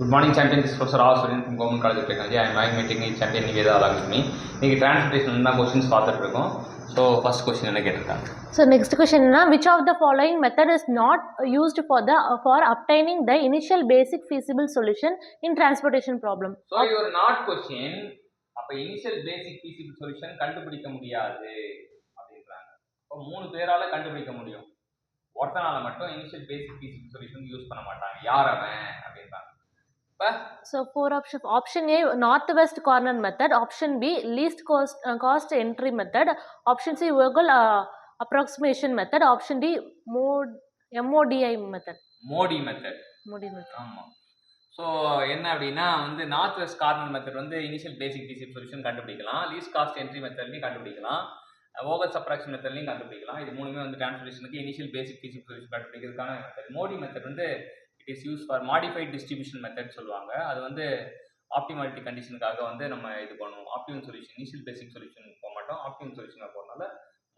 Good morning, champion. This is Professor R. Suryan from Government College of Technology. I am having meeting with champion Niveda along with me. இன்னைக்கு transportation தான் questions பார்த்துட்டு இருக்கோம். So first question என்ன கேட்டிருக்காங்க? So next question na, which of the following method is not used for obtaining the initial basic feasible solution in transportation problem? So your not question அப்ப initial basic feasible solution கண்டுபிடிக்க முடியாது அப்படின்றாங்க. இப்போ மூணு பேரால கண்டுபிடிக்க முடியும். ஒருத்தனால மட்டும் initial basic feasible solution use பண்ண மாட்டாங்க. யார் அவன் அப்படின்றாங்க. So four options. Option A, northwest corner method. Option B, least cost entry method. Option C, Vogel approximation method. Option D, MODI method. MODI method. ஆமா. ஸோ என்ன அப்படின்னா வந்து north west corner method வந்து இனிஷியல் பேசிக் feasible solution கண்டுபிடிக்கலாம், least cost entry மெத்தட்லையும் கண்டுபிடிக்கலாம், Vogel's அப்ராக்ஷன் மெத்தட்லையும் கண்டுபிடிக்கலாம். இது மூணுமே வந்து டிரான்ஸ்போர்ட்டேஷனுக்கு இனிஷியல் பேசிக் feasible solution கண்டுபிடிக்கிறதுக்கான method. Modi method வந்து it is use for modified distribution method சொல்லுவாங்க. அது வந்து ஆப்டிமாலிட்டி கண்டிஷனுக்காக வந்து நம்ம இது பண்ணுவோம். ஆப்டிமம் சொல்யூஷன் இனிஷியல் பேசிக் சொல்யூஷன் போக மாட்டோம், ஆப்டிமம் சொல்யூஷனாக போகிறதுனால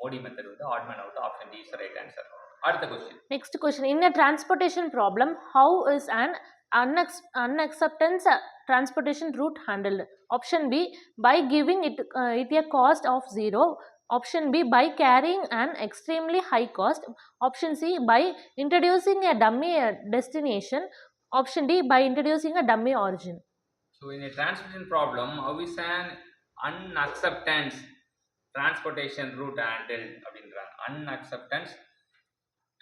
மோடி மெத்தட் வந்து odd man out. Option D is right answer. அடுத்த question. Next question. In a transportation problem, how is an unacceptance transportation route handled? Option B, by giving it a cost of 0. Option B, by carrying an extremely high cost. Option C, by introducing a dummy destination. Option D, by introducing a dummy origin. So in a transportation problem, how is an unacceptance transportation route handled அப்படின்றாங்க. unacceptance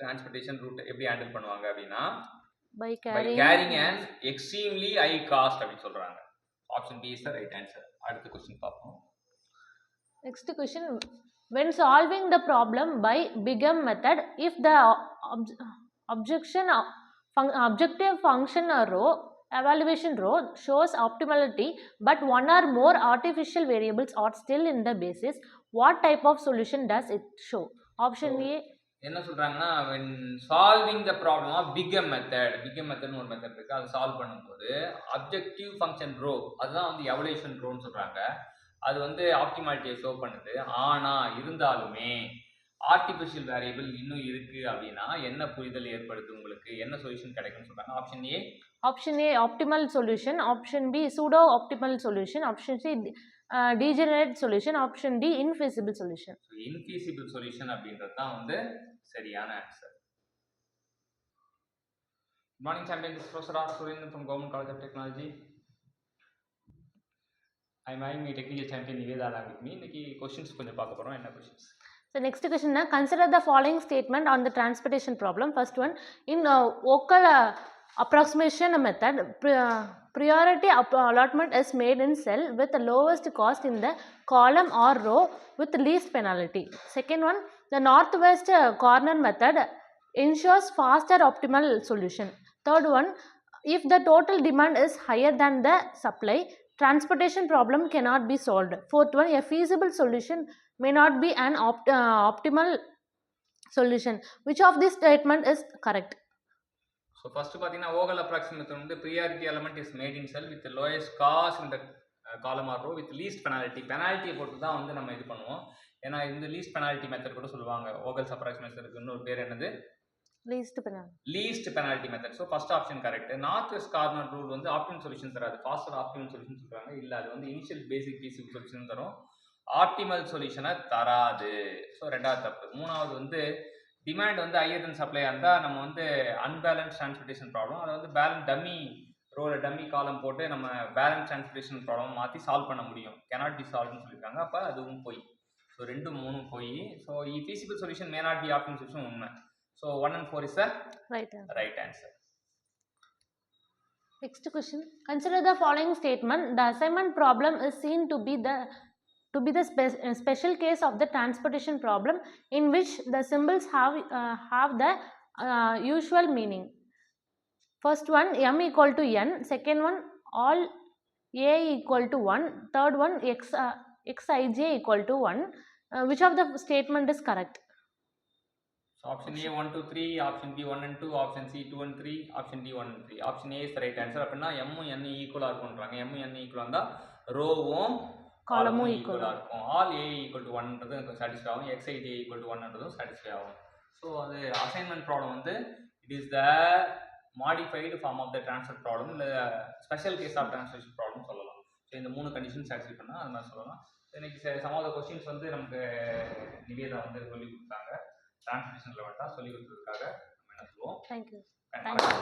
transportation route எப்படி handle பண்ணுவாங்க அப்படின்னா by carrying an extremely high cost அப்படி சொல்றாங்க. Option B is the right answer. அடுத்த question பார்ப்போம். Next question, when solving the problem by BIGAM method, if the objective function row evaluation row shows optimality but one or more artificial variables are still in the basis, what type of solution does it show? Option A, என்ன சொல்றாங்கன்னா when solving the problem of BIGAM method னு ஒரு method இருக்கு. அதை solve பண்ணும்போது objective function row அதுதான் வந்து evolution ரோன்னு சொல்றாங்க. அது வந்து ஆப்டிமாலிட்டியை ஷோ பண்ணுது. ஆனா இருந்தாலுமே ஆர்டிஃபிஷியல் வேரியபிள் இன்னும் இருக்கு அப்படின்னா என்ன புரிதல் ஏற்படுது, உங்களுக்கு என்ன சொல்யூஷன் கிடைக்கும்னு சொல்றாங்க. Option A optimal solution. Option B, pseudo optimal solution. Option C, degenerate solution. Option D, infeasible solution. infeasible solution அப்படின்றது தான் வந்து சரியான answer. Good morning, champion. This is Professor R. Suryan from Government College of Technology. I am having my technical champion Niveda along with me. இன்னைக்கு questions கொஞ்சம் பார்க்க போறோம். என்ன questions? So next question na, consider the following statement on the transportation problem. First one, in Vogel approximation method, priority allotment is made in cell with the lowest cost in the column or row with least penalty. Second one, the northwest corner method ensures faster optimal solution. Third one, if the total demand is higher than the supply, transportation problem cannot be solved. Fourth one, a feasible solution may not be an optimal solution. Which of this statement is correct? So first பாத்தீங்கன்னா Vogel approximation method வந்து priority element is made in cell with the lowest cost in the column or row with least penalty. penalty பொறுத்து தான் வந்து நம்ம இது பண்ணுவோம். ஏன்னா இந்த least penalty method கூட சொல்லுவாங்க. Vogel's approximation க்கு இன்னொரு பேர் என்னது? least penalty method. So first option correct. north west corner rule வந்து optimum solution தராது. faster optimum solution சொல்றாங்க. இல்ல அது வந்து initial basic feasible solution தரும். ஆப்டிமல் சொல்யூஷனை தராது. ஸோ ரெண்டாவது தப்பு. மூணாவது வந்து டிமாண்ட் வந்து ஹையர் தென் சப்ளை இருந்தால் நம்ம வந்து அன்பேலன்ஸ் டிரான்ஸ்போர்ட்டேஷன் ப்ராப்ளம், அதை வந்து பேலன்ஸ் டம்மி ரோவில் டம்மி காலம் போட்டு நம்ம பேலன்ஸ் டிரான்ஸ்போர்ட்டேஷன் ப்ராப்ளம் மாற்றி சால்வ் பண்ண முடியும். கேனாட் பி சால்வ்னு சொல்லியிருக்காங்க. அப்போ அதுவும் போய். ஸோ 2 3 போய். So feasible solution may not be optimal solution உண்மை. So 1 and 4 is the right answer. Next question, consider the following statement. The assignment problem is seen to be the special case of the transportation problem in which the symbols have the usual meaning. First one, m equal to n. Second one, all a equal to 1. Third one, xij equal to 1. Which of the statement is correct? So option A 1 2 3, option B 1 and 2, option C 2 and 3, option D 1 and 3. option A is the right answer. அப்படின்னா m n ஈக்குவலா இருக்கும்ன்றாங்க. m n ஈக்குவலா இருந்தா ரோவும் காலமும் ஈக்குவலா இருக்கும். All a equal to 1ன்றது satisfy ஆகும். xij equal to 1ன்றதும் சாட்டிஸ்ஃபை ஆகும். ஸோ அது அசைன்மெண்ட் ப்ராப்ளம் வந்து it is the modified form of the transfer problem இல்லை special case of transportation problem சொல்லலாம். ஸோ இந்த 3 கண்டிஷன் சாட்டிஸ்ஃபை பண்ணால் அது மாதிரி சொல்லலாம். இன்னைக்கு சம் ஆஃப் த கொஸ்டின்ஸ் வந்து நமக்கு நிவேதா வந்து சொல்லி கொடுத்தாங்க. ட்ரான்ஸ்ஃபர்ஷன் லெவல் தான் சொல்லி கொடுத்ததுக்காக நம்ம என்ன சொல்லுவோம். தேங்க்யூ. தேங்க்யூ.